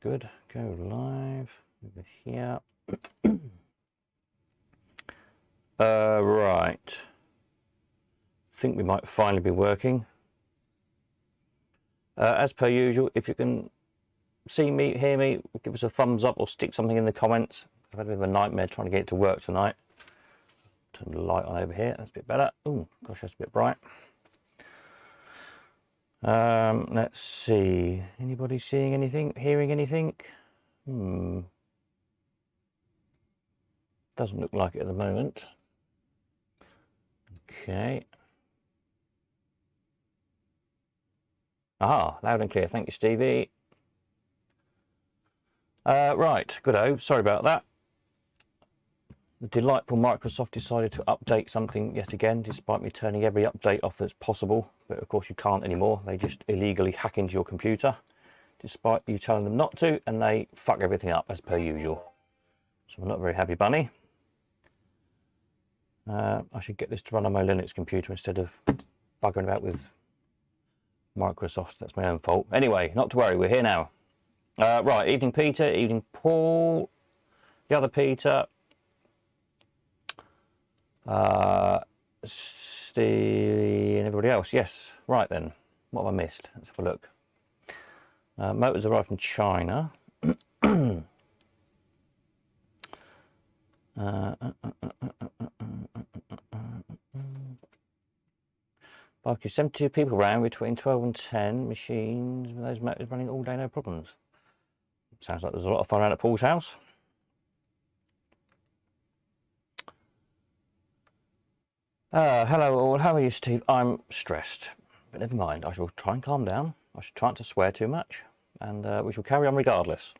Good. Go live over here. Right. Think we might finally be working. As per usual, if you can see me, hear me, give us a thumbs up or stick something in the comments. I've had a bit of a nightmare trying to get it to work tonight. Turn the light on over here. That's a bit better. Oh, gosh, that's a bit bright. Let's see. Anybody seeing anything? Hearing anything? Doesn't look like it at the moment. Okay. Ah, loud and clear. Thank you, Stevie. Right, good-o. Sorry about that. The delightful Microsoft decided to update something yet again, despite me turning every update off that's possible. But of course you can't anymore. They just illegally hack into your computer, despite you telling them not to, and they fuck everything up as per usual. So I'm not very happy bunny. I should get this to run on my Linux computer instead of buggering about with Microsoft. That's my own fault. Anyway, not to worry, we're here now. Right, evening Peter, evening Paul, the other Peter, Stevie and everybody else. Yes, right then. What have I missed? Let's have a look. Motors arrived from China. Barcue, 72 people around between 12 and 10 machines with those motors running all day, no problems. Sounds like there's a lot of fun around at Paul's house. Hello all, how are you, Steve? I'm stressed, but never mind, I shall try and calm down. I should try not to swear too much, and we shall carry on regardless.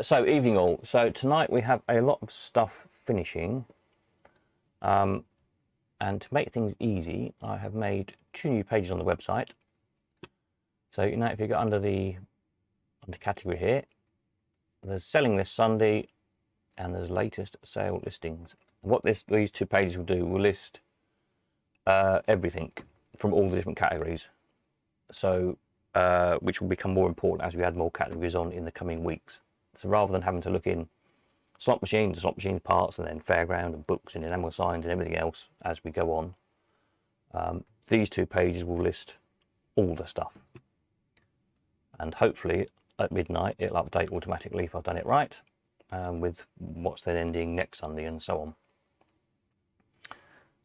So, evening all. So tonight we have a lot of stuff finishing, and to make things easy, I have made 2 new pages on the website. So you know, if you go under the category here, there's selling this Sunday, and there's latest sale listings. And what these 2 pages will do, will list everything from all the different categories. So which will become more important as we add more categories on in the coming weeks. So rather than having to look in slot machines parts, and then fairground and books and enamel signs and everything else as we go on, these 2 pages will list all the stuff. And hopefully at midnight it'll update automatically if I've done it right, with what's then ending next Sunday and so on.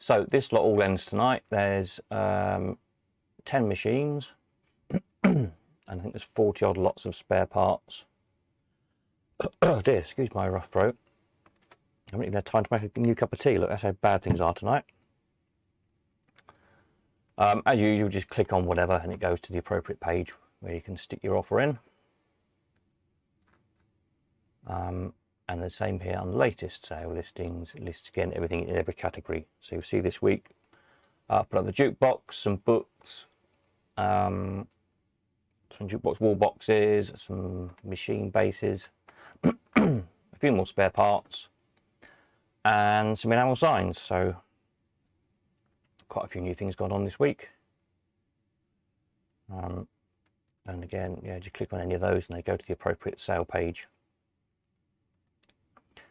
So this lot all ends tonight. There's 10 machines, and I think there's 40 odd lots of spare parts. Oh dear, excuse my rough throat. I haven't even had time to make a new cup of tea. Look, that's how bad things are tonight. As usual, just click on whatever and it goes to the appropriate page where you can stick your offer in. And the same here on the latest sale listings. It lists again everything in every category. So you'll see this week I've put up the jukebox, some books, some jukebox wall boxes, some machine bases, a few more spare parts, and some enamel signs. So quite a few new things going on this week. And again, yeah, just click on any of those and they go to the appropriate sale page.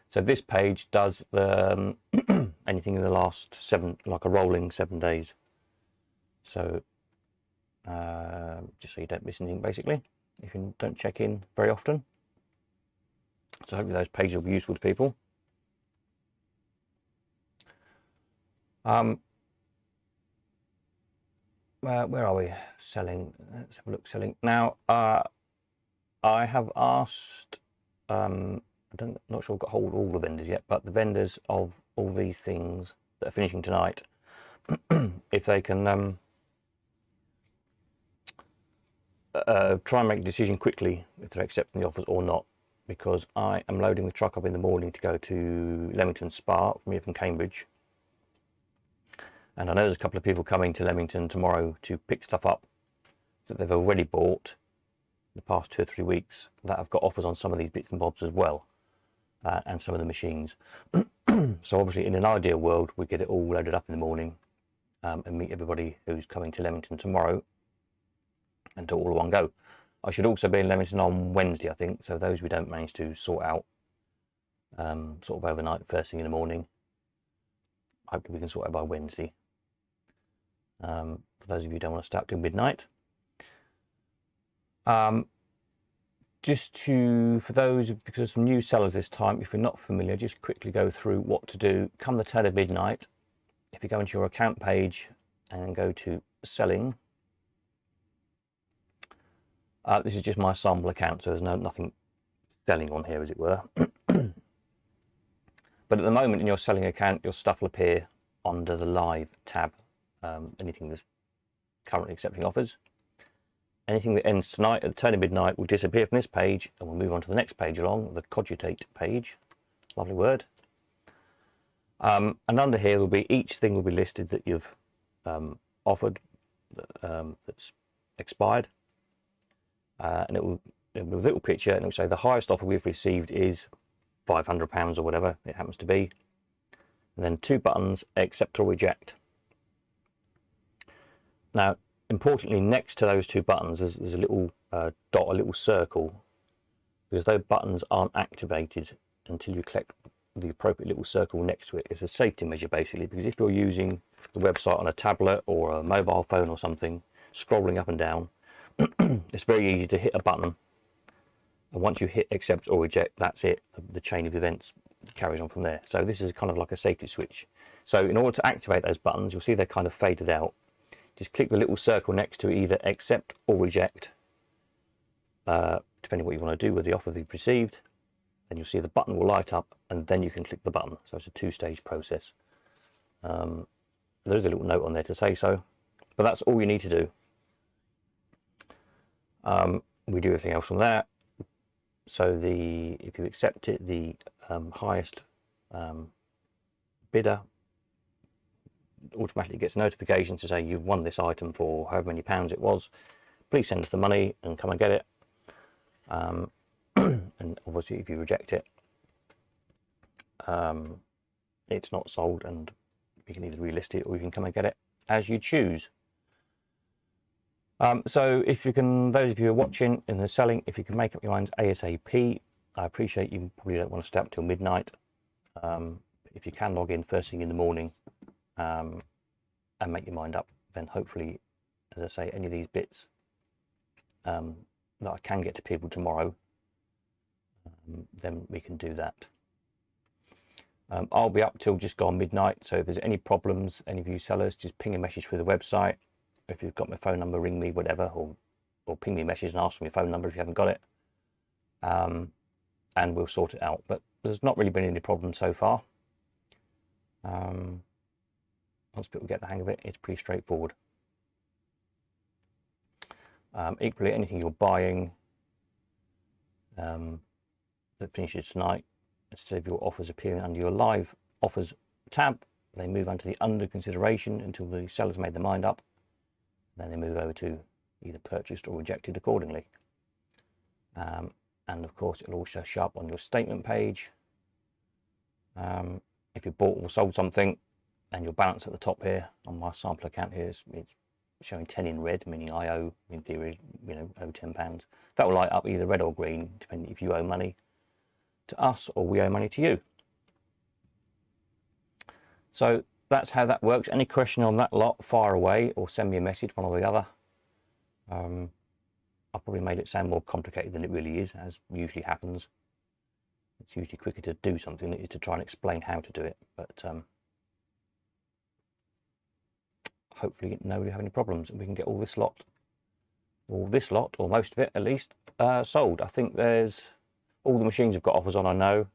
So this page does the anything in the last 7, like a rolling 7 days. So just so you don't miss anything, basically, if you don't check in very often. So hopefully those pages will be useful to people. Where are we? Selling. Let's have a look. Selling. Now, I have asked, I'm not sure I've got hold of all the vendors yet, but the vendors of all these things that are finishing tonight, if they can try and make a decision quickly if they're accepting the offers or not, because I am loading the truck up in the morning to go to Leamington Spa from here from Cambridge. And I know there's a couple of people coming to Leamington tomorrow to pick stuff up that they've already bought the past 2 or 3 weeks that have got offers on some of these bits and bobs as well, and some of the machines. So obviously in an ideal world we get it all loaded up in the morning, and meet everybody who's coming to Leamington tomorrow and do it all in one go. I should also be in Leamington on Wednesday, I think. So those we don't manage to sort out sort of overnight, first thing in the morning. Hopefully we can sort it by Wednesday. For those of you who don't want to start till midnight. For those, because some new sellers this time, if you're not familiar, just quickly go through what to do. Come the turn of midnight, if you go into your account page and go to selling, this is just my sample account, so there's nothing selling on here, as it were. But at the moment in your selling account, your stuff will appear under the live tab. Anything that's currently accepting offers. Anything that ends tonight at the turn of midnight will disappear from this page, and we'll move on to the next page along, the cogitate page. Lovely word. And under here will be, each thing will be listed that you've offered that's expired. And it will be a little picture, and it will say the highest offer we've received is £500 or whatever it happens to be. And then 2 buttons, accept or reject. Now, importantly, next to those 2 buttons, there's a little dot, a little circle, because those buttons aren't activated until you click the appropriate little circle next to it. It's a safety measure, basically, because if you're using the website on a tablet or a mobile phone or something, scrolling up and down, it's very easy to hit a button, and once you hit accept or reject, that's it. The chain of events carries on from there. So this is kind of like a safety switch. So in order to activate those buttons, you'll see they're kind of faded out. Just click the little circle next to either accept or reject, depending what you want to do with the offer that you've received. Then you'll see the button will light up, and then you can click the button. So it's a 2-stage process. There's a little note on there to say so, but that's all you need to do. We do everything else from there. So if you accept it, the highest bidder automatically gets a notification to say you've won this item for however many pounds it was. Please send us the money and come and get it. And obviously, if you reject it, it's not sold, and you can either relist it or you can come and get it as you choose. So if you can, those of you who are watching in the selling, if you can make up your minds ASAP, I appreciate you probably don't want to stay up till midnight. If you can log in first thing in the morning and make your mind up, then hopefully, as I say, any of these bits that I can get to people tomorrow, then we can do that. I'll be up till just gone midnight, so if there's any problems, any of you sellers, just ping a message through the website. If you've got my phone number, ring me, whatever, or ping me a message and ask for my phone number if you haven't got it, and we'll sort it out. But there's not really been any problems so far. Once people get the hang of it, it's pretty straightforward. Equally, anything you're buying that finishes tonight, instead of your offers appearing under your live offers tab, they move onto the under consideration until the seller's made their mind up. Then they move over to either purchased or rejected accordingly. And of course, it'll also show up on your statement page. If you bought or sold something, and your balance at the top here on my sample account here is showing 10 in red, meaning I owe, in theory, owe £10. That will light up either red or green, depending if you owe money to us or we owe money to you. So that's how that works. Any question on that lot, fire away or send me a message, one or the other. I probably made it sound more complicated than it really is, as usually happens. It's usually quicker to do something than it is to try and explain how to do it. But hopefully nobody will have any problems, and we can get all this lot, or most of it at least, sold. I think there's all the machines have got offers on, I know.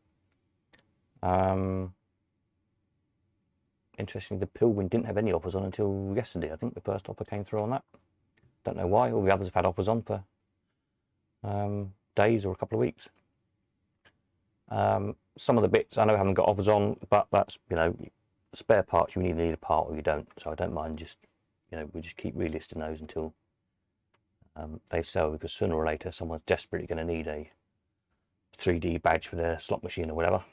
Interestingly, the Pilgrim didn't have any offers on until yesterday. I think the first offer came through on that. Don't know why. All the others have had offers on for days or a couple of weeks. Some of the bits I know haven't got offers on, but that's, spare parts, you either need a part or you don't. So I don't mind just, we just keep relisting those until they sell, because sooner or later someone's desperately going to need a 3D badge for their slot machine or whatever.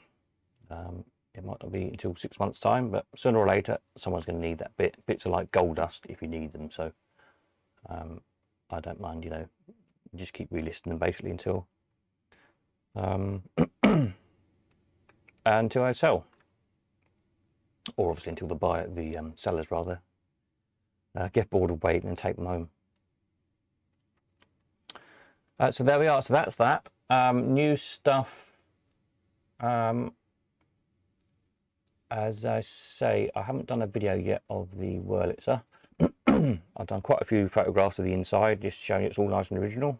It might not be until 6 months' time, but sooner or later someone's going to need that bit. Bits are like gold dust if you need them, so I don't mind, just keep relisting them basically until until I sell, or obviously until the sellers rather get bored of waiting and take them home. So there we are. So that's that. New stuff. As I say, I haven't done a video yet of the Wurlitzer. I've done quite a few photographs of the inside, just showing it's all nice and original.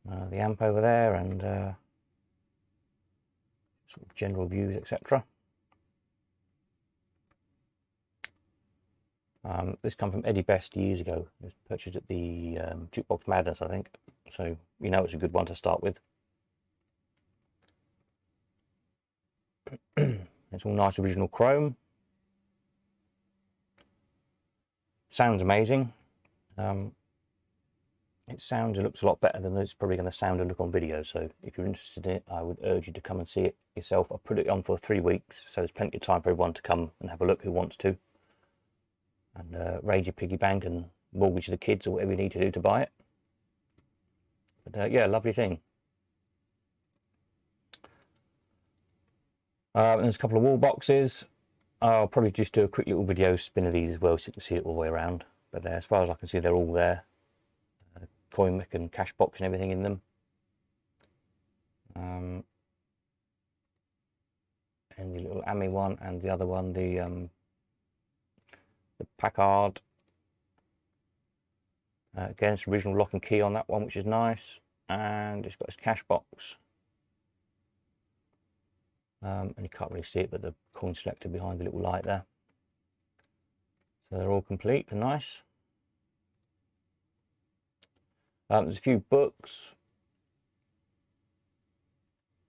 The amp over there, and sort of general views, etc. This come from Eddie Best years ago. It was purchased at the Jukebox Madness, I think. So you know it's a good one to start with. It's all nice original chrome. Sounds amazing. It sounds and looks a lot better than it's probably going to sound and look on video. So if you're interested in it, I would urge you to come and see it yourself. I put it on for 3 weeks, so there's plenty of time for everyone to come and have a look who wants to. And raid your piggy bank and mortgage the kids or whatever you need to do to buy it. But yeah, lovely thing. There's a couple of wall boxes. I'll probably just do a quick little video spin of these as well so you can see it all the way around. But as far as I can see, they're all there. Coin mech and cash box and everything in them. And the little Ami one, and the other one, the Packard. Again, it's original lock and key on that one, which is nice. And it's got its cash box. And you can't really see it, but the coin selector behind the little light there. So they're all complete and nice. There's a few books.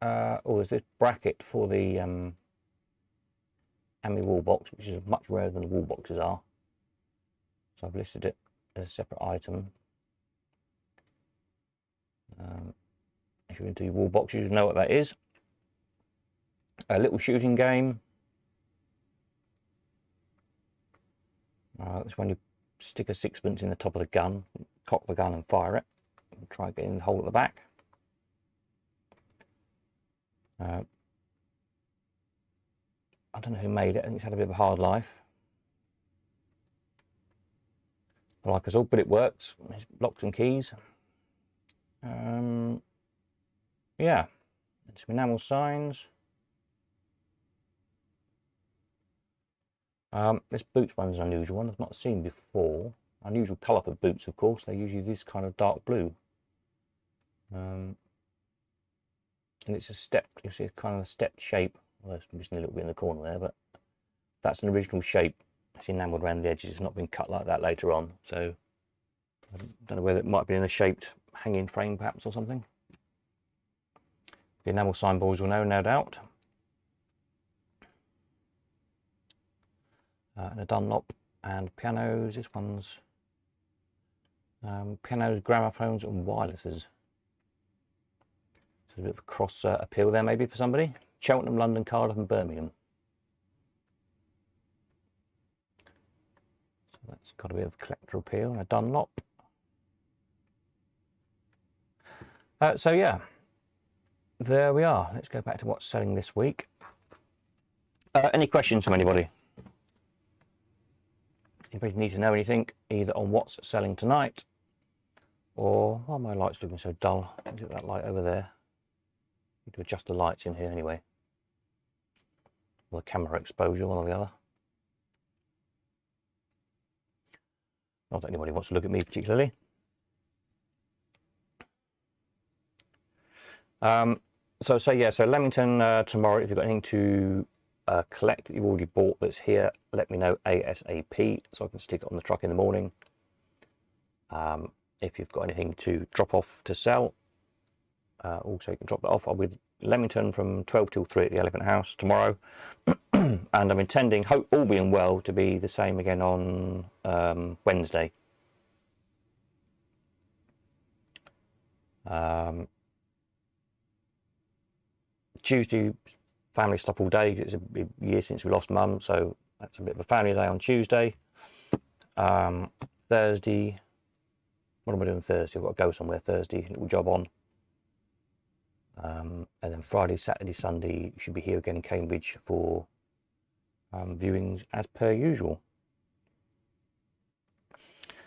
Oh, there's this bracket for the Ami wall box, which is much rarer than the wall boxes are. So I've listed it as a separate item. If you're into wall boxes, you know what that is. A little shooting game. That's when you stick a sixpence in the top of the gun, cock the gun and fire it. And try getting the hole at the back. I don't know who made it. I think it's had a bit of a hard life. I like us all, but it works. There's locks and keys. Yeah. Some enamel signs. This boots one's an unusual one. I've not seen before. Unusual colour for boots, of course. They're usually this kind of dark blue. And it's a step. You see, it's kind of a stepped shape. Well, it's missing a little bit in the corner there, but that's an original shape. It's enamelled around the edges. It's not been cut like that later on. So I don't know whether it might be in a shaped hanging frame, perhaps, or something. The enamel sign boys will know, no doubt. And a Dunlop and pianos. This one's pianos, gramophones and wirelesses. So a bit of a cross appeal there maybe for somebody. Cheltenham, London, Cardiff and Birmingham. So that's got a bit of collector appeal. And a Dunlop. So yeah, there we are. Let's go back to what's selling this week. Any questions from anybody? Anybody need to know anything either on what's selling tonight, or why my light's looking so dull? Is it that light over there? Need to adjust the lights in here anyway, or the camera exposure, one or the other. Not that anybody wants to look at me particularly. So yeah, so Leamington tomorrow. If you've got anything to collect that you've already bought that's here, let me know ASAP so I can stick it on the truck in the morning. If you've got anything to drop off to sell, also you can drop that off. I'll be with Leamington from 12 till 3 at the Elephant House tomorrow. And I'm intending, hope all being well, to be the same again on Wednesday. Tuesday, family stuff all day. It's a year since we lost Mum, so that's a bit of a family day on Tuesday. Thursday, What am I doing Thursday? I've got to go somewhere Thursday, little job on. And then Friday, Saturday, Sunday, should be here again in Cambridge for viewings as per usual.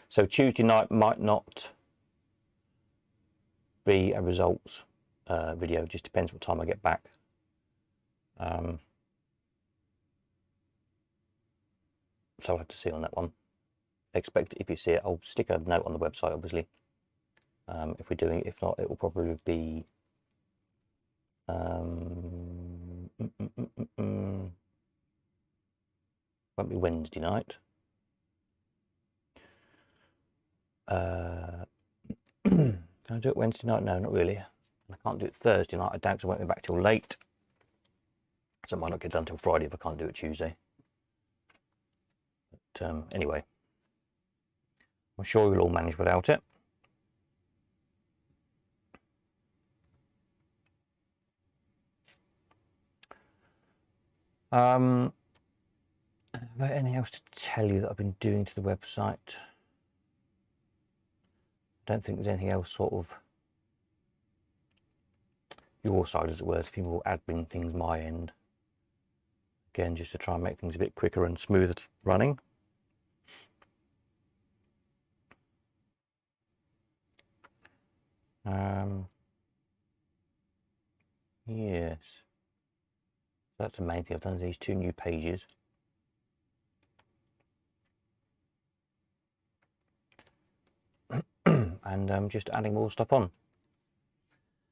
So Tuesday night might not be a results video, just depends what time I get back. So I'll have to see on that one. Expect if you see it, I'll stick a note on the website, obviously. If we're doing it, if not, it will probably be won't be Wednesday night. Can I do it Wednesday night? No, not really. I can't do it Thursday night. I doubt, because I won't be back till late. So it might not get done till Friday if I can't do it Tuesday. But anyway, I'm sure you'll all manage without it. Have I anything else to tell you that I've been doing to the website? I don't think there's anything else sort of your side, as it were, a few more admin things my end. Again, just to try and make things a bit quicker and smoother running. Yes, that's the main thing. I've done these 2 new pages. And just adding more stuff on.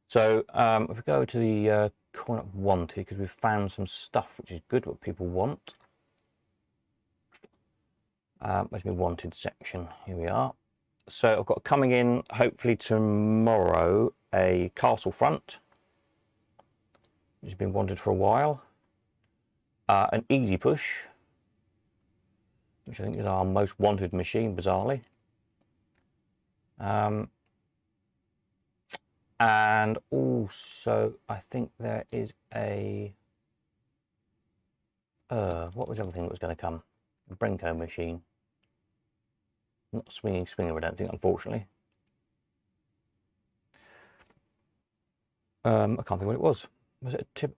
So if we go to the corner of wanted, because we've found some stuff which is good, what people want. Where's my wanted section? Here we are. So I've got coming in hopefully tomorrow a castle front, which has been wanted for a while. An easy push, which I think is our most wanted machine, bizarrely. And also I think there is a what was the other thing that was going to come? A Brenco machine. Not a swinging swinger, I don't think, unfortunately. I can't think what it was. Was it a tip?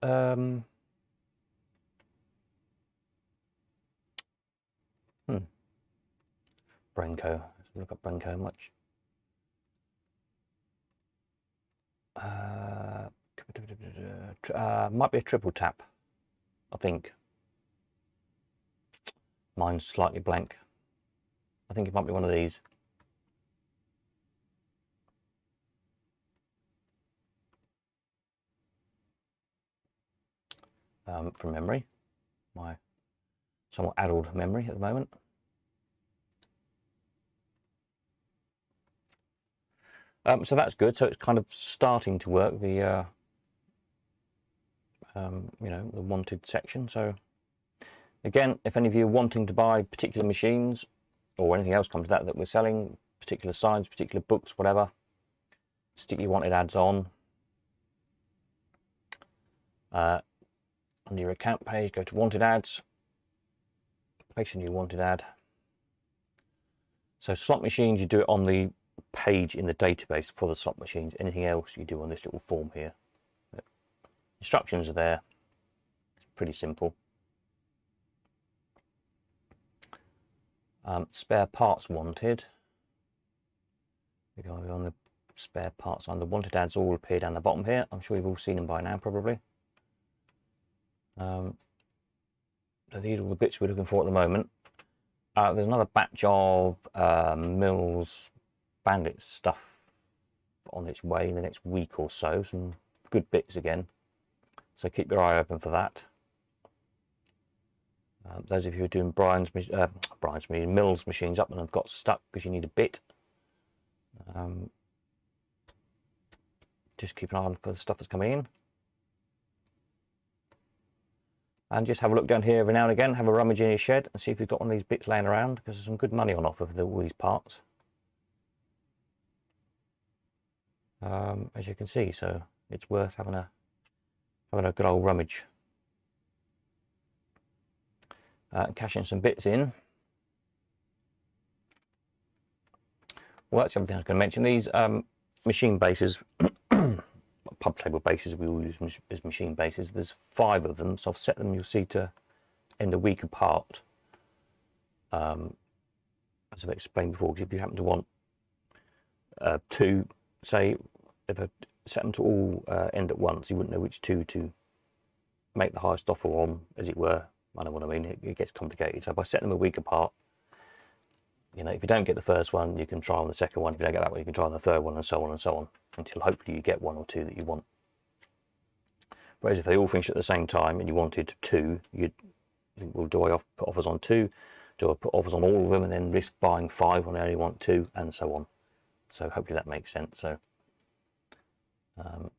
Brenco. Let's look up Brenco much. Might be a triple tap, I think. Mine's slightly blank. I think it might be one of these. From memory, my somewhat addled memory at the moment. So that's good. So it's kind of starting to work, the you know, the wanted section. So again, if any of you are wanting to buy particular machines or anything else comes to that we're selling, particular signs, particular books, whatever, stick your wanted ads on. On your account page, go to wanted ads, place a new wanted ad. So slot machines, you do it on the page in the database for the slot machines. Anything else you do on this little form here. But instructions are there. It's pretty simple. Spare parts wanted. We go on the spare parts on the wanted ads, all appear down the bottom here. I'm sure you've all seen them by now, probably. So these are all the bits we're looking for at the moment. There's another batch of Mills Bandit stuff on its way in the next week or so. Some good bits again. So keep your eye open for that. Those of you who are doing Mills machines up and have got stuck because you need a bit. Just keep an eye on for the stuff that's coming in. And just have a look down here every now and again, have a rummage in your shed and see if you've got one of these bits laying around, because there's some good money on offer for all these parts. As you can see, so it's worth having a good old rummage. Cashing some bits in. Well, that's the other thing I was going to mention. These machine bases, pub table bases we all use as machine bases, there's 5 of them, so I've set them, you'll see, to end a week apart. As I've explained before, because if you happen to want 2, say, if I set them to all end at once, you wouldn't know which 2 to make the highest offer on, as it were. I know what I mean, it gets complicated. So by setting them a week apart, you know, if you don't get the first one, you can try on the second one. If you don't get that one, you can try on the third one, and so on, until hopefully you get 1 or 2 that you want. Whereas if they all finish at the same time and you wanted 2, you'd think, well, do I put offers on 2? Do I put offers on all of them and then risk buying 5 when I only want 2, and so on? So hopefully that makes sense. So, and,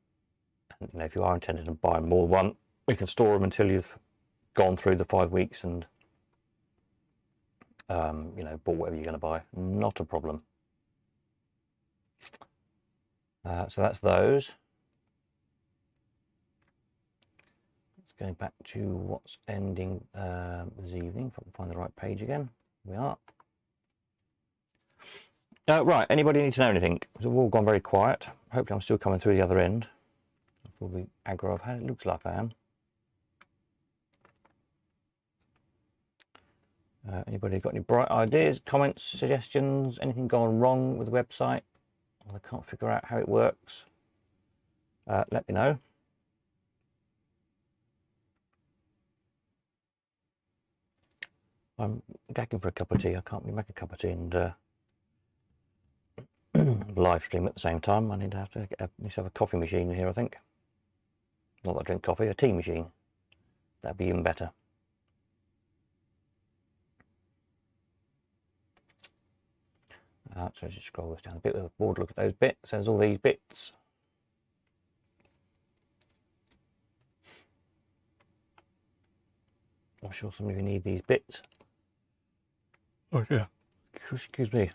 you know, if you are intending to buy more than one, you can store them until you've gone through the 5 weeks and you know, bought whatever you're going to buy. Not a problem. So that's those. Let's go back to what's ending this evening. If I can find the right page again. Here we are. Right, anybody need to know anything? Because we've all gone very quiet. Hopefully I'm still coming through the other end. For the aggro I've had, it looks like I am. Anybody got any bright ideas, comments, suggestions, anything gone wrong with the website? I can't figure out how it works. Let me know. I'm gagging for a cup of tea. I can't really make a cup of tea and live stream at the same time. I need to have a coffee machine in here, I think. Not that I drink coffee, a tea machine. That'd be even better. So just scroll this down a bit with the board, look at those bits. There's all these bits. I'm sure some of you need these bits. Oh yeah. Excuse me.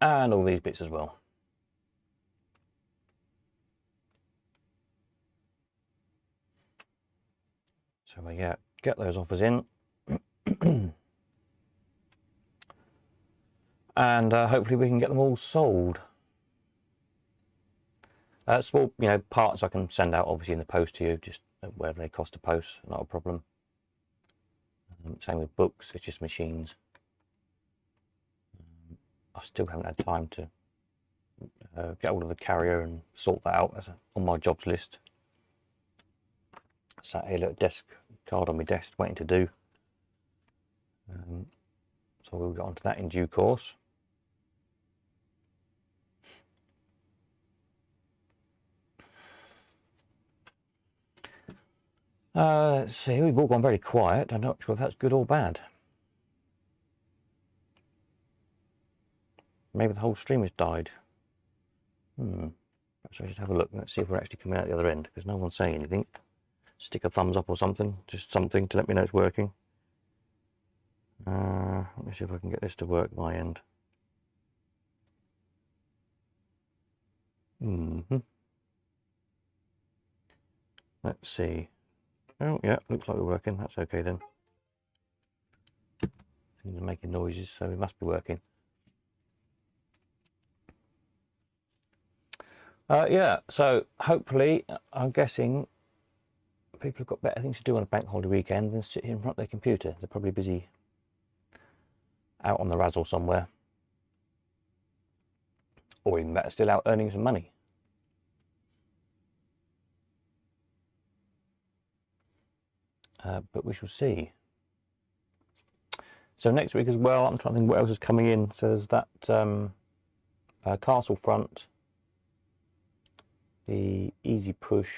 And all these bits as well. So we get those offers in. And hopefully we can get them all sold. Small, you know, parts I can send out obviously in the post to you, just whatever they cost to post, not a problem. Same with books, it's just machines. I still haven't had time to get hold of the carrier and sort that out. That's on my jobs list. Sat here, little desk card on my desk waiting to do. So we'll get onto that in due course. Let's see, we've all gone very quiet. I'm not sure if that's good or bad. Maybe the whole stream has died. Perhaps I should have a look. Let's see if we're actually coming out the other end, because no one's saying anything. Stick a thumbs up or something, just something to let me know it's working. Let me see if I can get this to work my end. Let's see. Oh yeah, looks like we're working. That's okay then. Things are making noises, so we must be working. Yeah, so hopefully, I'm guessing people have got better things to do on a bank holiday weekend than sit here in front of their computer. They're probably busy out on the razzle somewhere. Or even better, still out earning some money. But we shall see. So next week as well, I'm trying to think what else is coming in. So there's that Castle Front, the Easy Push,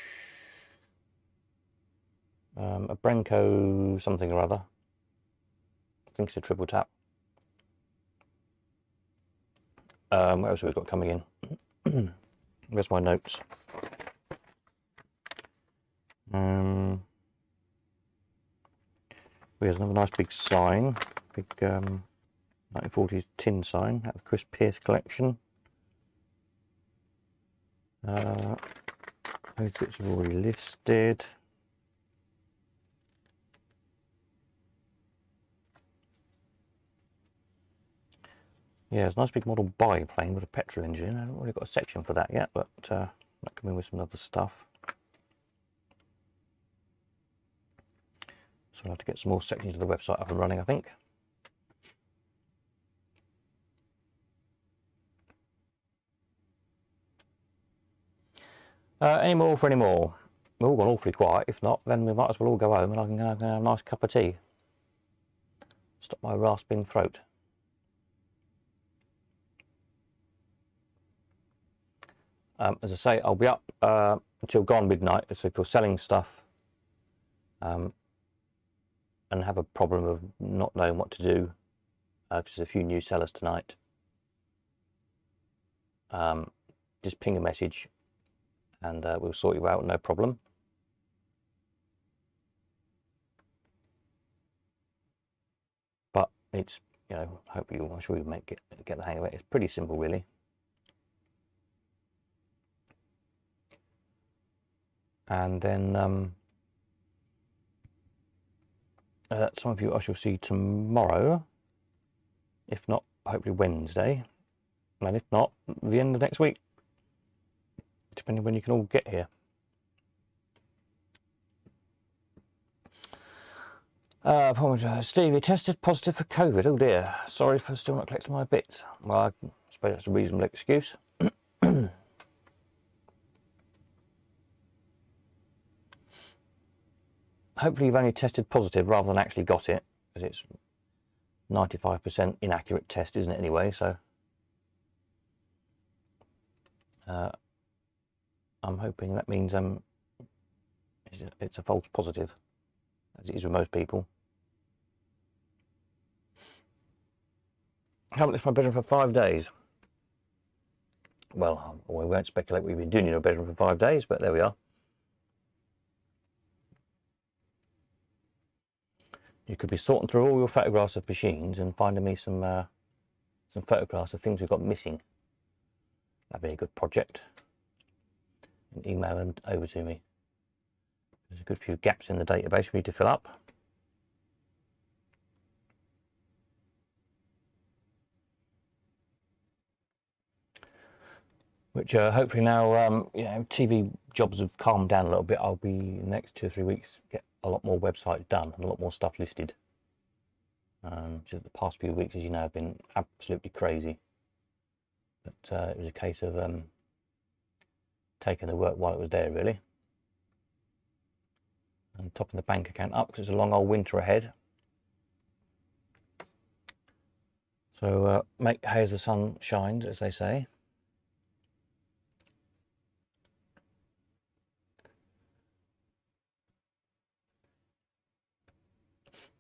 a Brenco something or other. I think it's a triple tap. What else have we got coming in? Where's my notes? Here's another nice big sign, big 1940s tin sign, that the Chris Pierce collection. Those bits are already listed. Yeah, it's a nice big model biplane with a petrol engine. I haven't really got a section for that yet, but that can be with some other stuff. So I'll have to get some more sections of the website up and running, I think. Any more for any more? We've all gone awfully quiet. If not, then we might as well all go home and I can have a nice cup of tea. Stop my rasping throat. As I say, I'll be up until gone midnight. So if you're selling stuff and have a problem of not knowing what to do, because there's a few new sellers tonight, just ping a message and we'll sort you out, no problem. But it's, you know, hopefully I'm sure you get the hang of it. It's pretty simple, really. And then some of you I shall see tomorrow, if not hopefully Wednesday, and if not the end of next week, depending when you can all get here. Apologise, Steve, you tested positive for COVID. Oh dear, sorry for still not collecting my bits. Well, I suppose that's a reasonable excuse. Hopefully you've only tested positive rather than actually got it, because it's 95% inaccurate test, isn't it, anyway? So I'm hoping that means it's a false positive, as it is with most people. I haven't left my bedroom for 5 days. Well, we won't speculate what we've been doing in your bedroom for 5 days, but there we are. You could be sorting through all your photographs of machines and finding me some photographs of things we've got missing. That'd be a good project. And email them over to me. There's a good few gaps in the database we need to fill up. Which hopefully now, you know, TV jobs have calmed down a little bit. I'll be in the next 2 or 3 weeks get a lot more websites done and a lot more stuff listed. Just the past few weeks, as you know, have been absolutely crazy. But it was a case of taking the work while it was there, really, and topping the bank account up because it's a long old winter ahead. So make hay as the sun shines, as they say.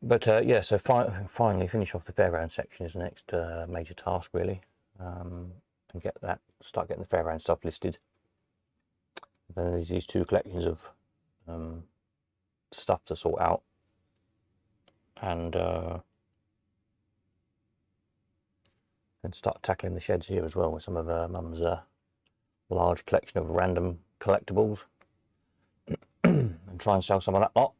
But yeah, so finally finish off the fairground section is the next major task, really, and start getting the fairground stuff listed. Then there's these 2 collections of stuff to sort out, and then start tackling the sheds here as well with some of Mum's large collection of random collectibles, and try and sell some of that lot.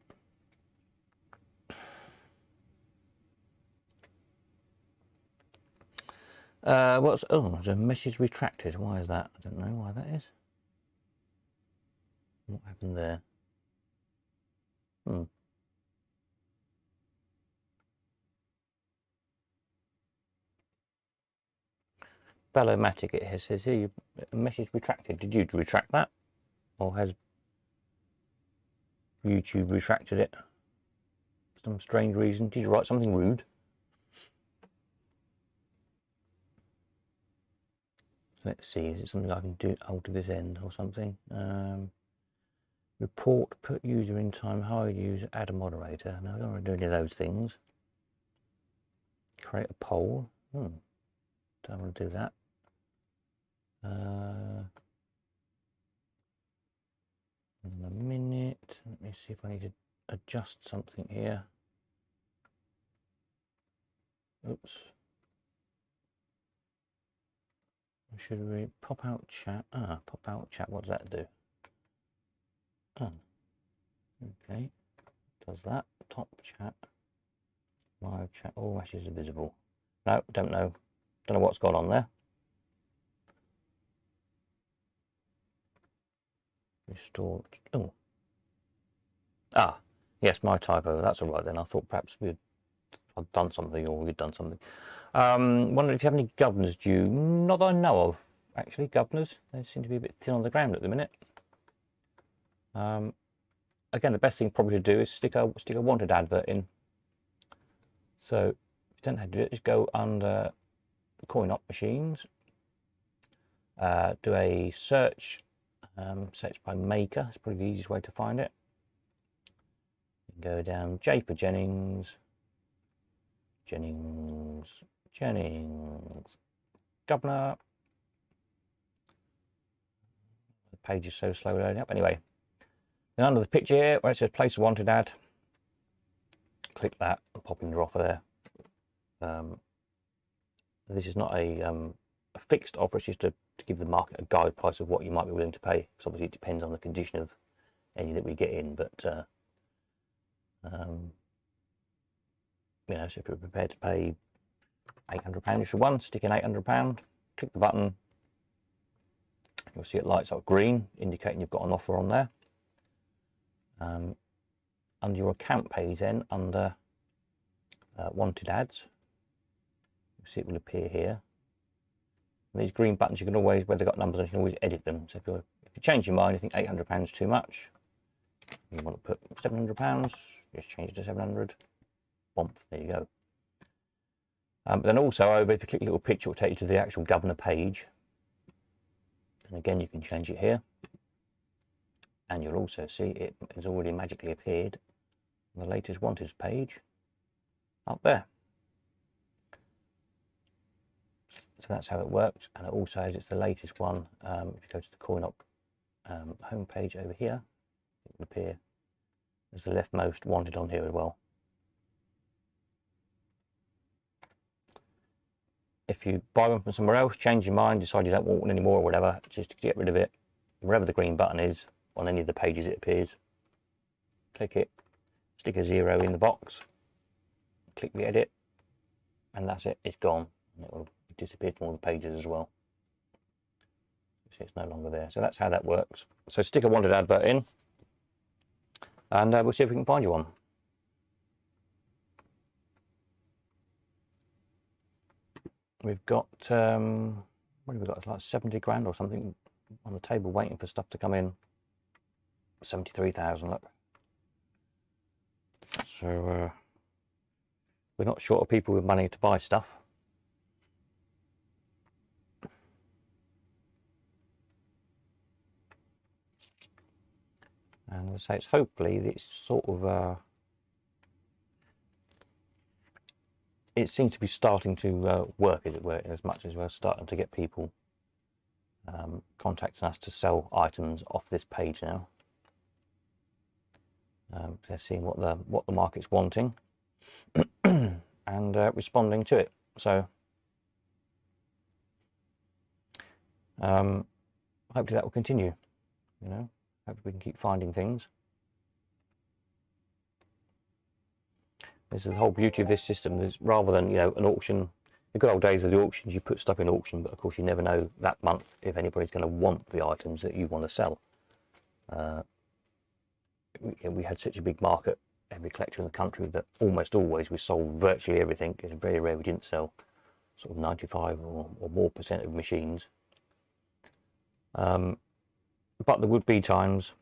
There's a message retracted. Why is that? I don't know why that is. What happened there? Matic, it says here, a message retracted. Did you retract that? Or has YouTube retracted it? For some strange reason. Did you write something rude? Let's see, is it something I can do alter this end or something? Report, put user in time, hide user, add a moderator. No, I don't want to do any of those things. Create a poll. Don't want to do that. In a minute. Let me see if I need to adjust something here. Oops. Should we pop out chat? Pop out chat. What does that do? Okay. Does that. Top chat. Live chat. All messages are visible. No, don't know. Don't know what's gone on there. Restore. Oh. Ah, yes, my typo. That's all right then. I thought perhaps I'd done something, or we'd done something. Wondering if you have any governors due. Not that I know of, actually. Governors, they seem to be a bit thin on the ground at the minute. Again, the best thing probably to do is stick a wanted advert in. So if you don't know how to do it, just go under coin op machines, do a search, search by maker. It's probably the easiest way to find it. Go down J for Jennings, governor. The page is so slow loading up. Anyway, then under the picture here where it says place a wanted ad, click that and pop in your offer there. This is not a fixed offer, it's just to give the market a guide price of what you might be willing to pay. So obviously it depends on the condition of any that we get in, but you know, so if you're prepared to pay £800 for one, stick in £800, click the button, you'll see it lights up green, indicating you've got an offer on there. Under your account page then, under wanted ads, you'll see it will appear here. And these green buttons, you can always, where they've got numbers on, you can always edit them. So if you change your mind, you think £800 is too much, you want to put £700, just change it to 700. Boom, there you go. But then also over, if you click a little picture, it will take you to the actual governor page. And again, you can change it here. And you'll also see it has already magically appeared on the latest wanted page up there. So that's how it works. And it also says it's the latest one. If you go to the CoinOp homepage over here, it will appear as the leftmost wanted on here as well. If you buy one from somewhere else, change your mind, decide you don't want one anymore or whatever, just to get rid of it, wherever the green button is on any of the pages it appears, click it, stick a 0 in the box, click the edit, and that's it, it's gone. And it will disappear from all the pages as well. See, it's no longer there. So that's how that works. So stick a wanted advert in, and we'll see if we can find you one. We've got, what have we got? It's like 70 grand or something on the table waiting for stuff to come in. 73,000, look. So we're not short of people with money to buy stuff. And as I say, it's hopefully it's sort of it seems to be starting to work, as it were, as much as we're starting to get people contacting us to sell items off this page now. They're seeing what the market's wanting and responding to it. So hopefully that will continue. You know, hopefully we can keep finding things. This is the whole beauty of this system. Is rather than, you know, an auction, the good old days of the auctions, you put stuff in auction, but of course you never know that month if anybody's going to want the items that you want to sell. We had such a big market, every collector in the country, that almost always we sold virtually everything. It's very rare we didn't sell sort of 95 or more % of machines. But there would be times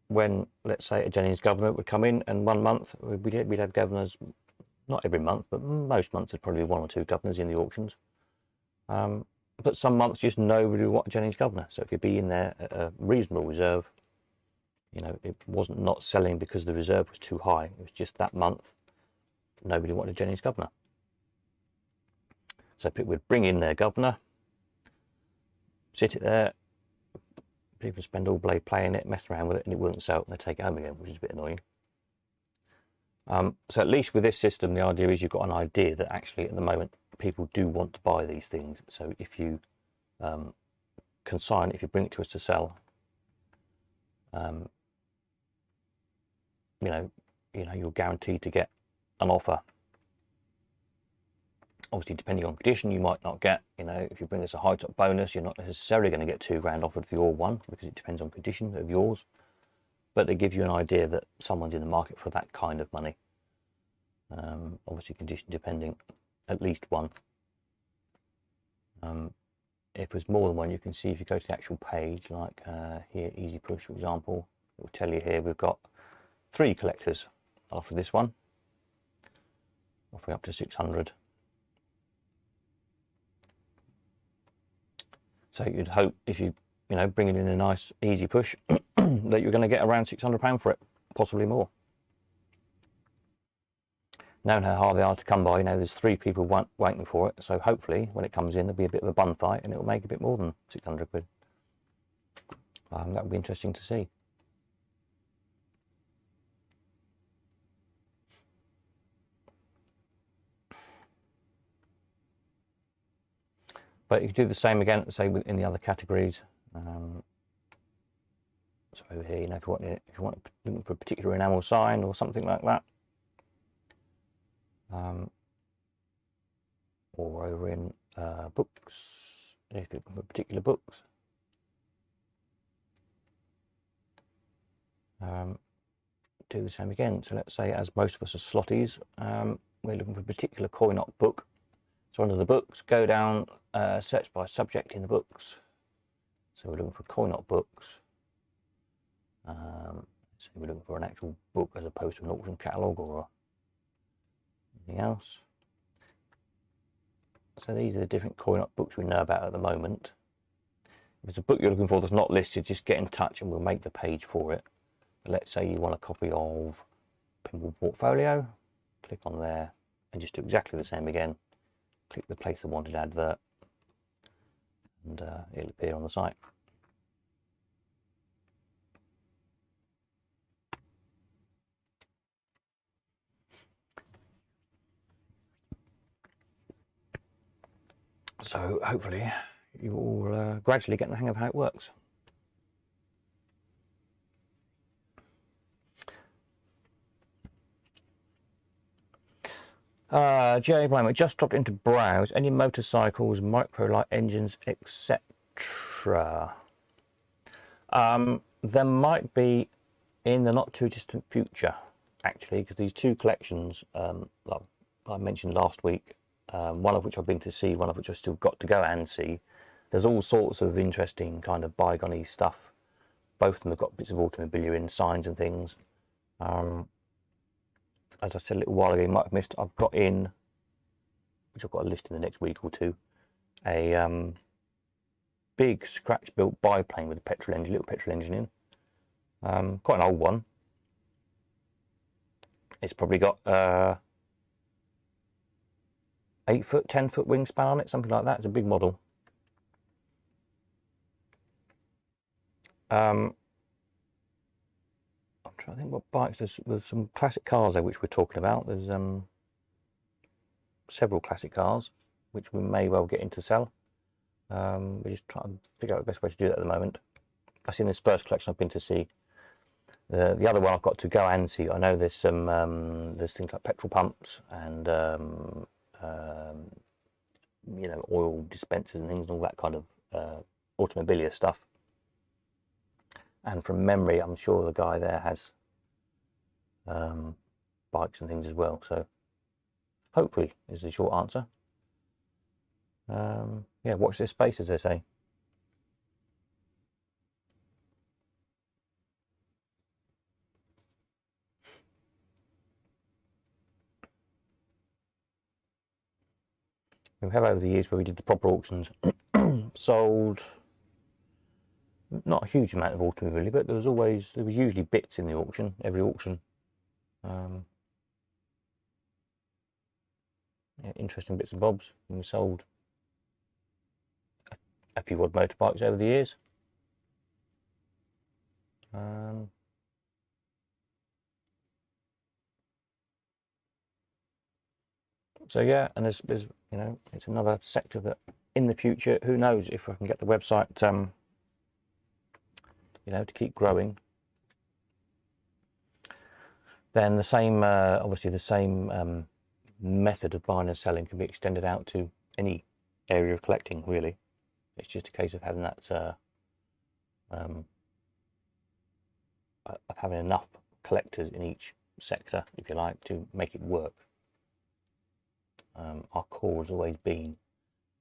when, let's say, a Jennings governor would come in, and 1 month we'd have governors, not every month, but most months there'd probably be 1 or 2 governors in the auctions. But some months just nobody would want a Jennings governor. So if you'd be in there at a reasonable reserve, you know, it wasn't not selling because the reserve was too high. It was just that month nobody wanted a Jennings governor. So people would bring in their governor, sit it there, people spend all day playing it, messing around with it, and it wouldn't sell, and they take it home again, which is a bit annoying. So at least with this system, the idea is you've got an idea that actually at the moment people do want to buy these things. So if you consign, if you bring it to us to sell, you know, you're guaranteed to get an offer Obviously, depending on condition, you might not get, you know, if you bring us a high top bonus, you're not necessarily going to get £2 offered for your one, because it depends on condition of yours. But they give you an idea that someone's in the market for that kind of money. Obviously, condition depending, at least one. If there's more than one, you can see if you go to the actual page, like here, Easy Push, for example, it will tell you here we've got 3 collectors after this one, offering up to 600. So you'd hope if you bring it in a nice Easy Push that you're going to get around £600 for it, possibly more. Knowing how hard they are to come by, there's 3 people waiting for it, so hopefully when it comes in there'll be a bit of a bun fight and it'll make a bit more than 600 quid. That would be interesting to see. But you can do the same again, say in the other categories. So over here, if you want looking for a particular enamel sign or something like that, or over in books, if you're looking for particular books. Do the same again. So let's say, as most of us are slotties, we're looking for a particular coin-op book. So under the books, go down, search by subject in the books. So we're looking for coin-op books. So we're looking for an actual book as opposed to an auction catalogue or anything else. So these are the different coin-op books we know about at the moment. If it's a book you're looking for that's not listed, just get in touch and we'll make the page for it. Let's say you want a copy of Pinball Portfolio, click on there and just do exactly the same again. Click the place the wanted advert and it'll appear on the site. So hopefully you will gradually get the hang of how it works. Jerry Blamer just dropped into browse any motorcycles, microlight engines, etc. There might be in the not too distant future, actually, because these 2 collections, like I mentioned last week, one of which I've been to see, one of which I've still got to go and see. There's all sorts of interesting kind of bygone-y stuff. Both of them have got bits of automobilia in, signs and things. As I said a little while ago, you might have missed, I've got in, which I've got a list in the next week or two, a big scratch-built biplane with a petrol engine, little petrol engine in. Quite an old one. It's probably got 8-foot, 10-foot wingspan on it, something like that. It's a big model. I'm trying to think what bikes. There's some classic cars there which we're talking about. There's several classic cars which we may well get into sell. We're just trying to figure out the best way to do that at the moment. That's in this first collection I've been to see. The other one I've got to go and see. I know there's some there's things like petrol pumps and oil dispensers and things and all that kind of automobilia stuff. And from memory, I'm sure the guy there has bikes and things as well. So hopefully is the short answer. Yeah, watch this space, as they say. We have, over the years where we did the proper auctions, sold not a huge amount of automobile, but there was usually bits in the auction, every auction. Yeah, interesting bits and bobs, and we sold a few odd motorbikes over the years. So yeah, and there's it's another sector that in the future, who knows if I can get the website to keep growing, then the same obviously the same method of buying and selling can be extended out to any area of collecting, really. It's just a case of having that of having enough collectors in each sector, if you like, to make it work. Our core has always been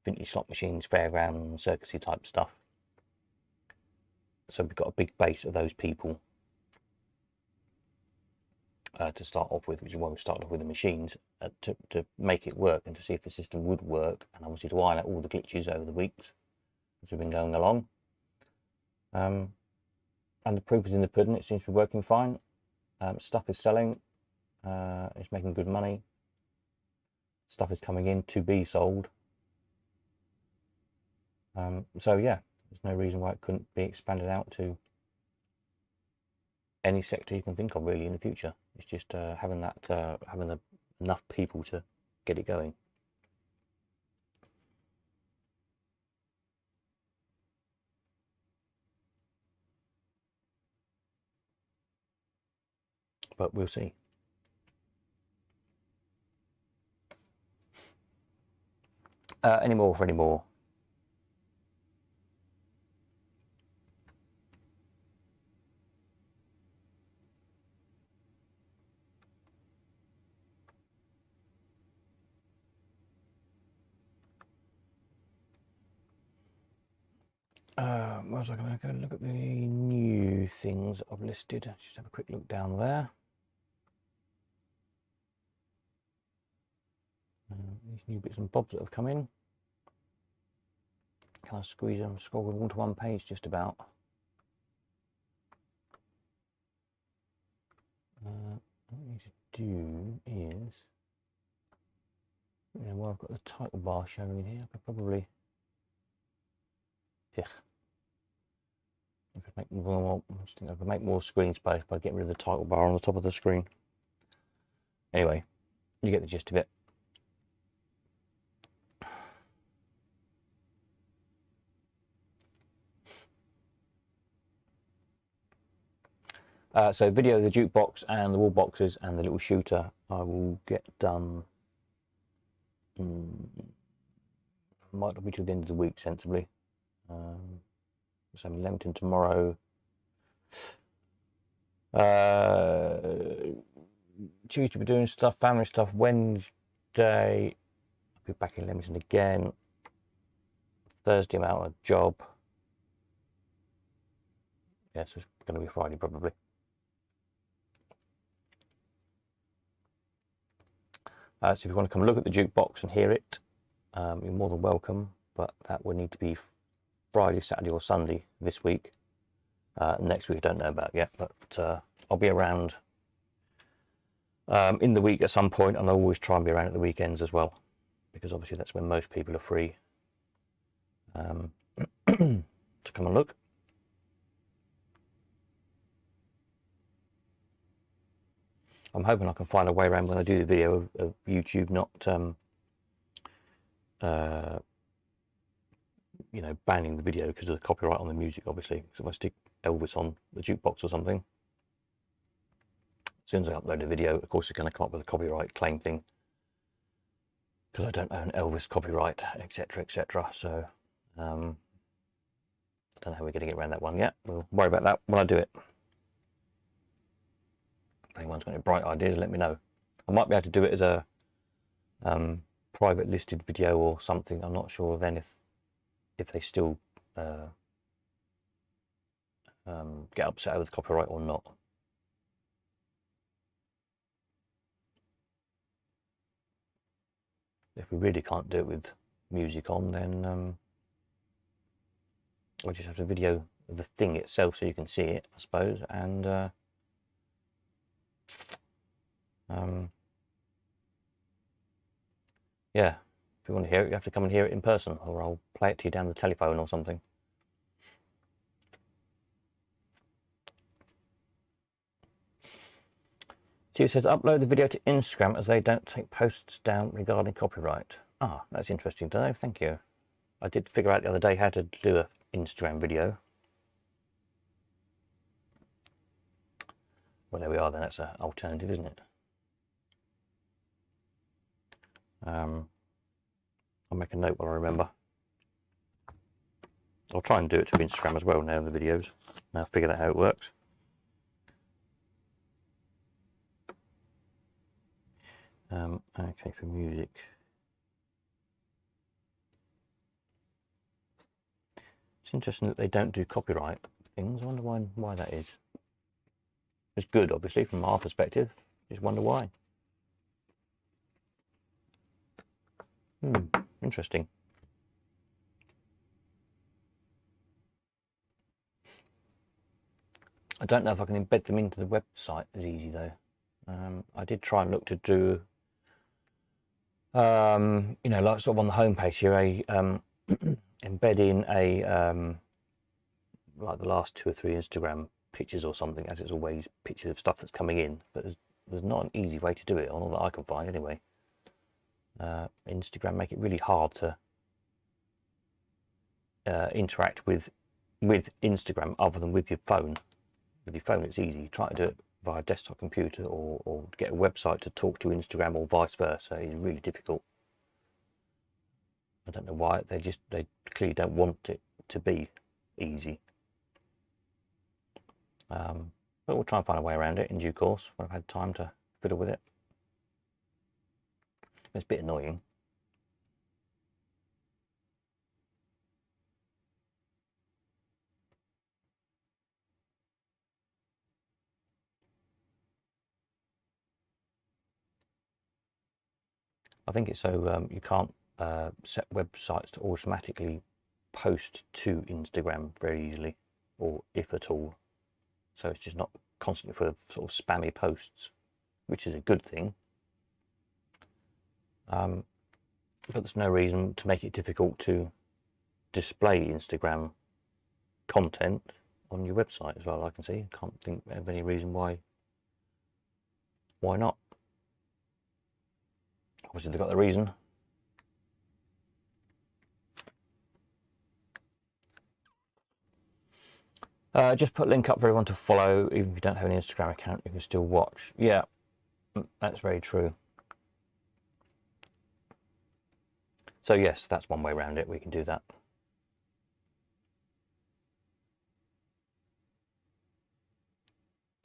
vintage slot machines, fairground, circusy type stuff. So we've got a big base of those people to start off with, which is why we started off with the machines, to make it work and to see if the system would work, and obviously to iron out all the glitches over the weeks as we've been going along. And the proof is in the pudding. It seems to be working fine. Stuff is selling. It's making good money. Stuff is coming in to be sold. So yeah, there's no reason why it couldn't be expanded out to any sector you can think of, really, in the future. It's just having enough people to get it going. But we'll see. Any more for any more? Where was I going to go look at the new things I've listed? Just have a quick look down there. These new bits and bobs that have come in. Can I squeeze them, scroll them onto one page just about? What I need to do is, well, I've got the title bar showing in here. I could probably, I could make more. I just think I could make more screen space by getting rid of the title bar on the top of the screen. Anyway, you get the gist of it. So video, the jukebox and the wall boxes and the little shooter I will get done, might not be till the end of the week, sensibly. So I'm in Leamington tomorrow. Tuesday we're doing stuff, family stuff. Wednesday I'll be back in Leamington again. Thursday I'm out on a job. Yeah, so it's going to be Friday probably. So if you want to come look at the jukebox and hear it, you're more than welcome, but that would need to be Friday, Saturday or Sunday this week. Next week I don't know about yet, but I'll be around in the week at some point, and I always try and be around at the weekends as well, because obviously that's when most people are free to come and look. I'm hoping I can find a way around when I do the video of YouTube not, you know, banning the video because of the copyright on the music, obviously. So if I stick Elvis on the jukebox or something, as soon as I upload a video, of course, it's going to come up with a copyright claim thing because I don't own Elvis copyright, etc., etc. So I don't know how we're going to get around that one yet. We'll worry about that when I do it. If anyone's got any bright ideas, let me know. I might be able to do it as a private listed video or something. I'm not sure then if they still get upset over the copyright or not. If we really can't do it with music on, then we'll just have to video the thing itself so you can see it, I suppose, and yeah, if you want to hear it, you have to come and hear it in person, or I'll play it to you down the telephone or something. So it says upload the video to Instagram as they don't take posts down regarding copyright. Ah, that's interesting to know, thank you. I did figure out the other day how to do an Instagram video. Well, there we are then, that's an alternative, isn't it? I'll make a note while I remember. I'll try and do it to Instagram as well now in the videos. Now figure out how it works. Okay, for music. It's interesting that they don't do copyright things. I wonder why that is. It's good, obviously, from our perspective. Just wonder why. Interesting. I don't know if I can embed them into the website as easy though. I did try and look to do, you know, like sort of on the homepage here, embed in a like the last 2 or 3 Instagram pictures or something, as it's always pictures of stuff that's coming in. But there's not an easy way to do it, all that I can find anyway. Instagram make it really hard to interact with Instagram other than with your phone. With your phone it's easy. You try to do it via a desktop computer or get a website to talk to Instagram or vice versa. It's really difficult. I don't know why. They clearly don't want it to be easy. But we'll try and find a way around it in due course when I've had time to fiddle with it. It's a bit annoying. I think it's so you can't set websites to automatically post to Instagram very easily, or if at all. So it's just not constantly full of sort of spammy posts, which is a good thing. But there's no reason to make it difficult to display Instagram content on your website as well. I can see. Can't think of any reason why not. Obviously they've got the reason. Just put a link up for everyone to follow. Even if you don't have an Instagram account, you can still watch. Yeah, that's very true. So yes, that's one way around it. We can do that.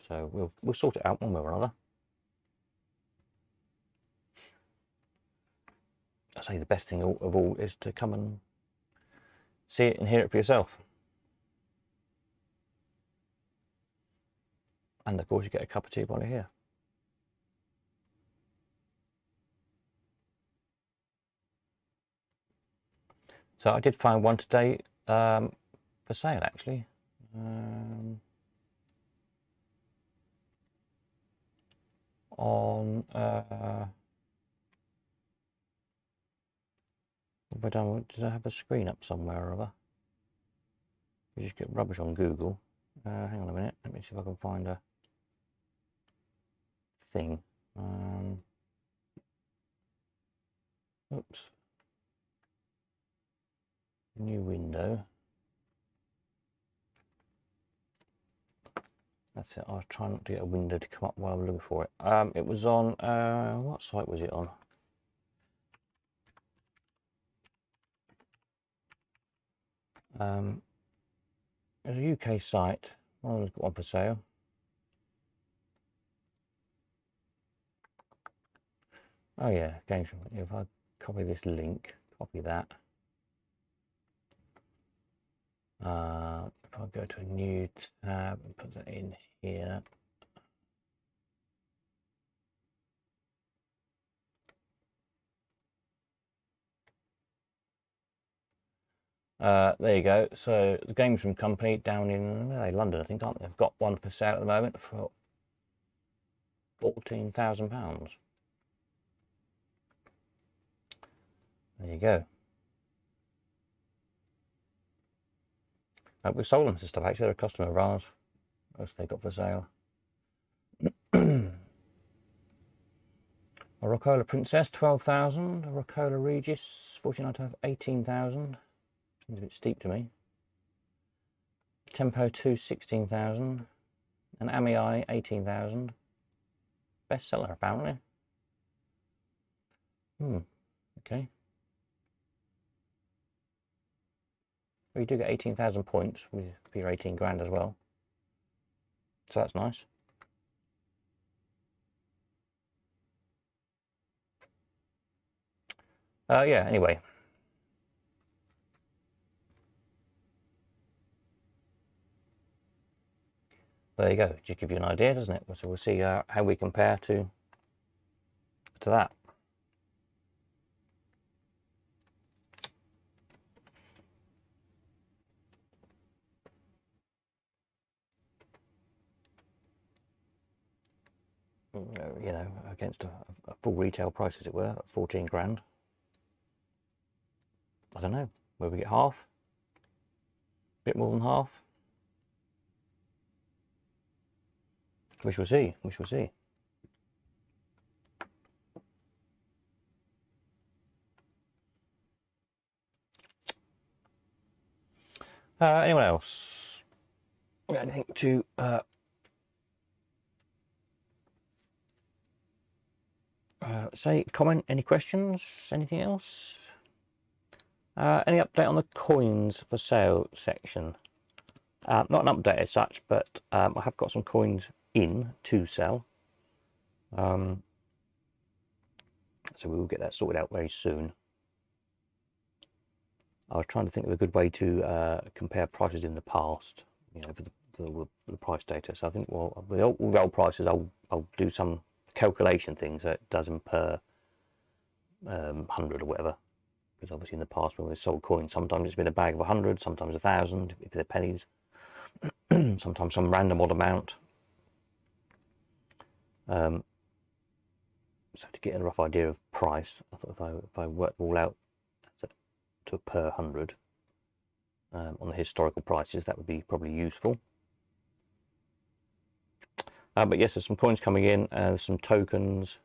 So we'll sort it out one way or another. I say the best thing of all is to come and see it and hear it for yourself. And of course you get a cup of tea while you're here. So I did find one today for sale actually. On what have I done? Does I have a screen up somewhere or other? You just get rubbish on Google. Hang on a minute, let me see if I can find a thing. Oops. New window. That's it. I was trying not to get a window to come up while I was looking for it. It was on, what site was it on? It's a UK site. Well, there's got one for sale. Oh yeah, games. If I copy this link, copy that. If I go to a new tab and put that in here. There you go. So the Games Room Company down in London, I think, aren't they? They've got one for sale at the moment for £14,000. There you go. We've sold them some stuff actually. They're a customer of ours. What else they got for sale? A Rockola Princess, 12,000. A Rockola Regis, 49 18,000. Seems a bit steep to me. Tempo 2, 16,000. An Ami 18,000. Bestseller apparently. Okay. Well, you do get 18,000 points with your 18 grand as well. So that's nice. Yeah, anyway. There you go. Just give you an idea, doesn't it? So we'll see how we compare to that. You know, against a full retail price, as it were, at 14 grand. I don't know. Will we get half? A bit more than half? We shall see. We shall see. Anyone else? Anything to say, comment, any questions, anything else? Any update on the coins for sale section? Not an update as such, but I have got some coins in to sell. So we will get that sorted out very soon. I was trying to think of a good way to compare prices in the past, you know, for the price data. So I think, well, with all the old prices, I'll do some calculation things so it does them per 100 or whatever. Because obviously in the past when we sold coins, sometimes it's been a bag of 100, sometimes 1,000 if they're pennies, sometimes some random odd amount. So to get a rough idea of price, I thought if I worked all out to per 100 on the historical prices, that would be probably useful. But yes, there's some coins coming in, some tokens.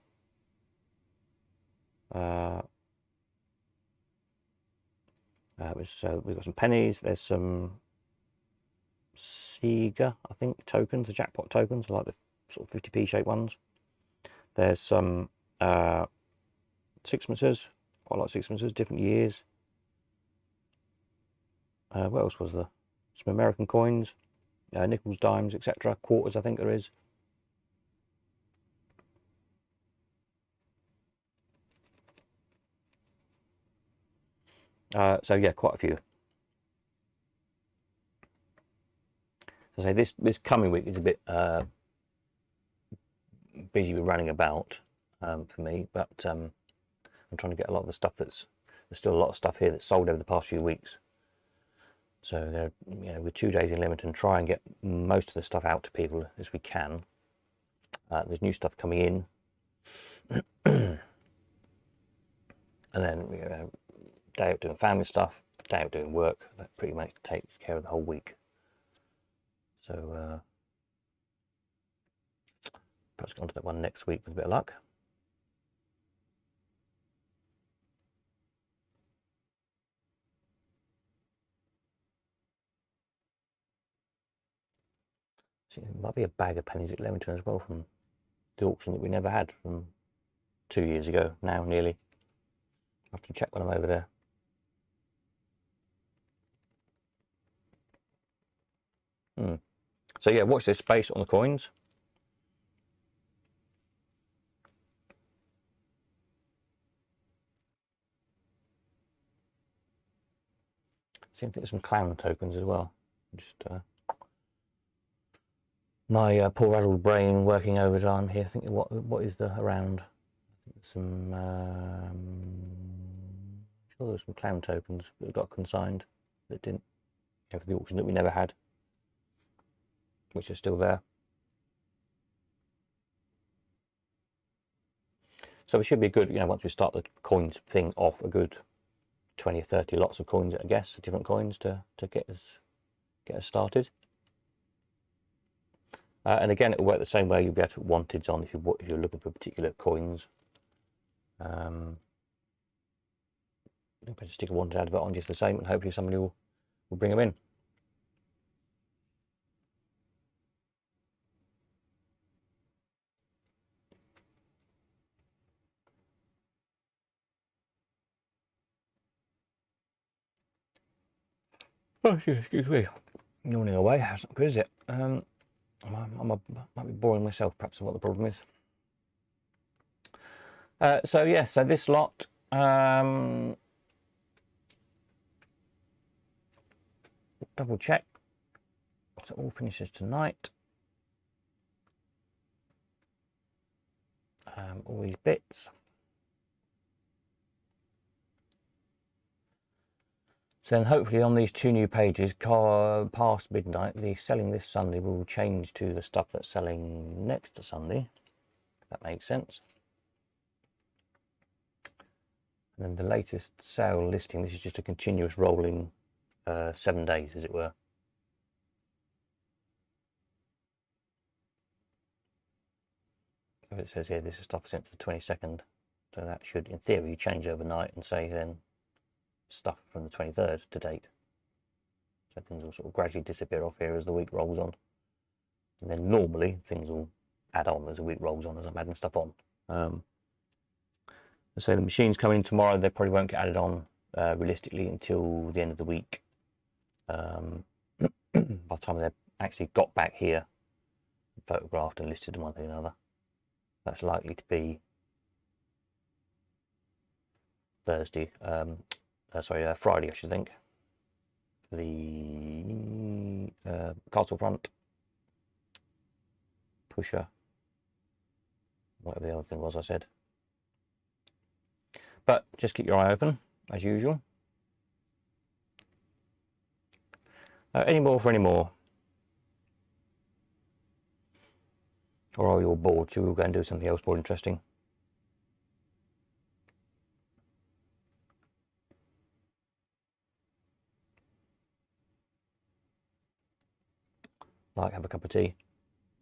So we've got some pennies, there's some Sega, I think, tokens, the jackpot tokens, like the sort of 50p shaped ones. There's some sixpences, quite like sixpences, different years. What else was there? Some American coins, nickels, dimes, etc. Quarters, I think there is. So yeah, quite a few. So say this coming week is a bit busy with running about for me, but I'm trying to get a lot of the stuff there's still a lot of stuff here that's sold over the past few weeks. So you know, with 2 days in Leamington, try and get most of the stuff out to people as we can. There's new stuff coming in, and then you know, day out doing family stuff, day out doing work. That pretty much takes care of the whole week. So perhaps go on to that one next week with a bit of luck. So there might be a bag of pennies at Leamington as well from the auction that we never had from 2 years ago now, nearly. I'll have to check when I'm over there. So yeah, watch this space on the coins. See, I think there's some clown tokens as well. Just my poor addled brain working overtime here, thinking what is the around? Some sure there's some clown tokens that got consigned that didn't have the auction that we never had, which are still there. So it should be good, you know, once we start the coins thing off, a good 20 or 30 lots of coins, I guess, different coins to get us started. And again, it will work the same way. You'll be able to put wanteds on if you're looking for particular coins. You can stick a wanted advert on just the same, and hopefully somebody will bring them in. Oh, excuse me. Yawning away, that's not good, is it? I might be boring myself, perhaps, is what the problem is. So yes, so this lot, double check, so it all finishes tonight. All these bits. So then hopefully on these 2 new pages, past midnight, the selling this Sunday will change to the stuff that's selling next to Sunday, if that makes sense. And then the latest sale listing, this is just a continuous rolling 7 days, as it were. So it says here, this is stuff sent to the 22nd. So that should, in theory, change overnight and say then stuff from the 23rd to date. So things will sort of gradually disappear off here as the week rolls on. And then normally things will add on as the week rolls on, as I'm adding stuff on. So the machines coming in tomorrow, they probably won't get added on realistically until the end of the week. By the time they've actually got back here, photographed and listed one thing or another, that's likely to be Thursday. Friday, I should think. The castle front, pusher, whatever the other thing was I said. But just keep your eye open, as usual. Any more for any more? Or are you all bored? Should we go and do something else more interesting? Like, have a cup of tea.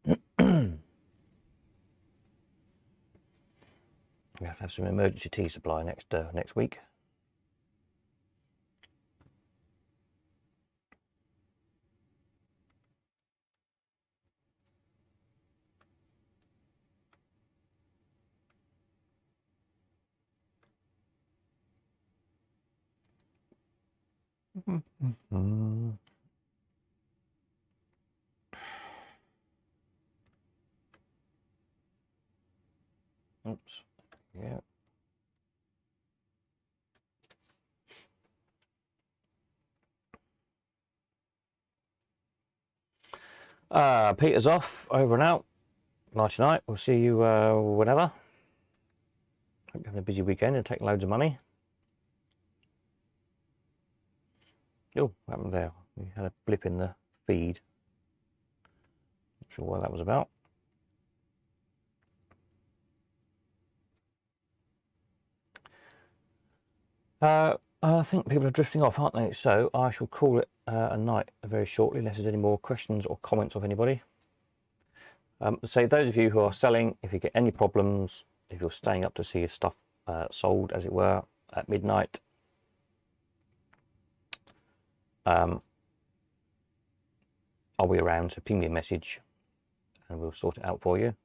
We have to have some emergency tea supply next week. Oops. Yeah. Peter's off, over and out. Night night. We'll see you whenever. Hope you're having a busy weekend and taking loads of money. Oh, what happened there? We had a blip in the feed. Not sure what that was about. I think people are drifting off, aren't they? So I shall call it a night very shortly, unless there's any more questions or comments of anybody. So those of you who are selling, if you get any problems, if you're staying up to see your stuff sold, as it were, at midnight, I'll be around, so ping me a message and we'll sort it out for you.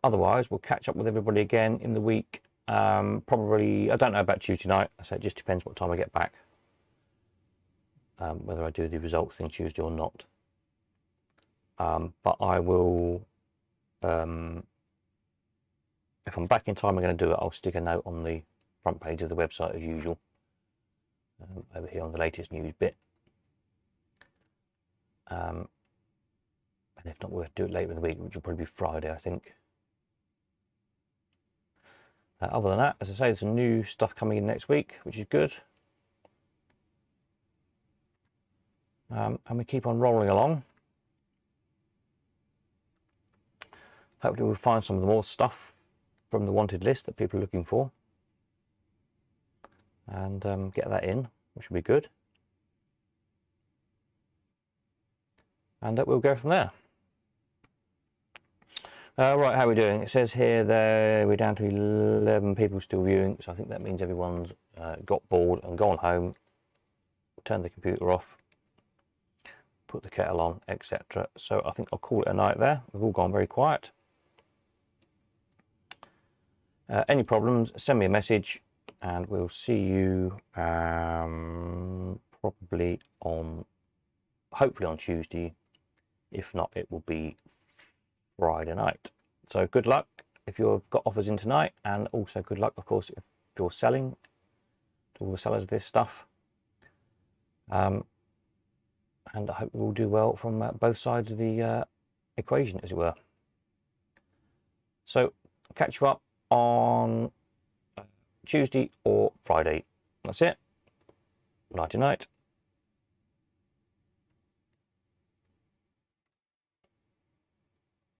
Otherwise, we'll catch up with everybody again in the week. Probably, I don't know about Tuesday night, so it just depends what time I get back. Whether I do the results thing Tuesday or not. But I will, if I'm back in time, I'm going to do it. I'll stick a note on the front page of the website as usual. Over here on the latest news bit. And if not, we'll do it later in the week, which will probably be Friday, I think. Other than that, as I say, there's some new stuff coming in next week, which is good. And we keep on rolling along. Hopefully we'll find some of the more stuff from the wanted list that people are looking for. And get that in, which will be good. And we'll go from there. Right, how are we doing? It says here that we're down to 11 people still viewing, so I think that means everyone's got bored and gone home, turned the computer off, put the kettle on, etc. So I think I'll call it a night there. We've all gone very quiet. Any problems, send me a message and we'll see you probably on, hopefully on Tuesday. If not, it will be Friday night. So good luck if you've got offers in tonight, and also good luck, of course, if you're selling, to all the sellers of this stuff. And I hope we'll do well from both sides of the equation, as it were. So catch you up on Tuesday or Friday. That's it. Nighty night.